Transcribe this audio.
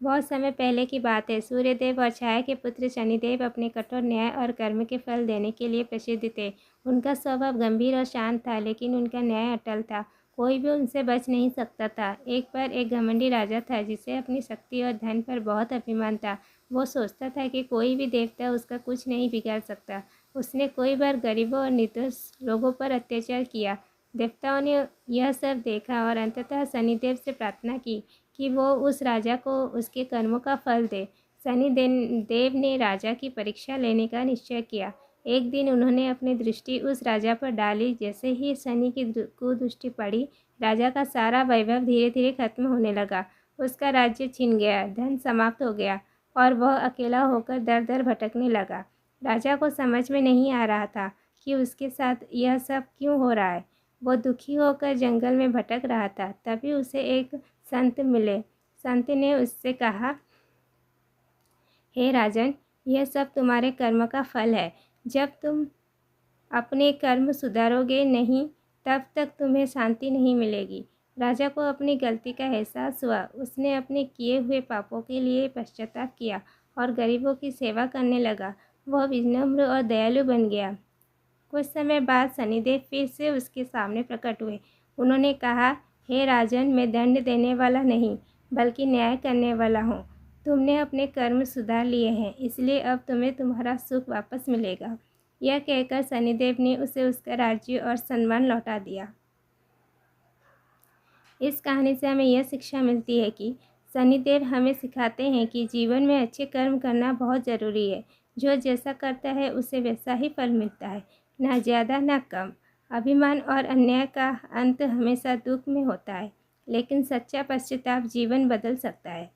बहुत समय पहले की बात है। सूर्यदेव और छाया के पुत्र शनिदेव अपने कठोर न्याय और कर्म के फल देने के लिए प्रसिद्ध थे। उनका स्वभाव गंभीर और शांत था, लेकिन उनका न्याय अटल था। कोई भी उनसे बच नहीं सकता था। एक बार एक घमंडी राजा था जिसे अपनी शक्ति और धन पर बहुत अभिमान था। वो सोचता था कि कोई भी देवता उसका कुछ नहीं बिगाड़ सकता। उसने कई बार गरीबों और निर्दोष लोगों पर अत्याचार किया। देवताओं ने यह सब देखा और अंततः शनिदेव से प्रार्थना की कि वो उस राजा को उसके कर्मों का फल दे। देव ने राजा की परीक्षा लेने का निश्चय किया। एक दिन उन्होंने अपनी दृष्टि उस राजा पर डाली। जैसे ही शनि की कुदृष्टि पड़ी, राजा का सारा वैभव धीरे धीरे खत्म होने लगा। उसका राज्य छिन गया, धन समाप्त हो गया और वह अकेला होकर दर दर भटकने लगा। राजा को समझ में नहीं आ रहा था कि उसके साथ यह सब क्यों हो रहा है। वो दुखी होकर जंगल में भटक रहा था। तभी उसे एक संत मिले। संत ने उससे कहा, हे राजन, यह सब तुम्हारे कर्म का फल है। जब तुम अपने कर्म सुधारोगे नहीं, तब तक तुम्हें शांति नहीं मिलेगी। राजा को अपनी गलती का एहसास हुआ। उसने अपने किए हुए पापों के लिए पश्चाताप किया और गरीबों की सेवा करने लगा। वह विनम्र और दयालु बन गया। कुछ समय बाद शनिदेव फिर से उसके सामने प्रकट हुए। उन्होंने कहा, हे राजन, मैं दंड देने वाला नहीं, बल्कि न्याय करने वाला हूँ। तुमने अपने कर्म सुधार लिए हैं, इसलिए अब तुम्हें तुम्हारा सुख वापस मिलेगा। यह कहकर शनिदेव ने उसे उसका राज्य और सम्मान लौटा दिया। इस कहानी से हमें यह शिक्षा मिलती है कि शनिदेव हमें सिखाते हैं कि जीवन में अच्छे कर्म करना बहुत ज़रूरी है। जो जैसा करता है उसे वैसा ही फल मिलता है, ना ज़्यादा ना कम। अभिमान और अन्याय का अंत हमेशा दुख में होता है, लेकिन सच्चा पश्चाताप जीवन बदल सकता है।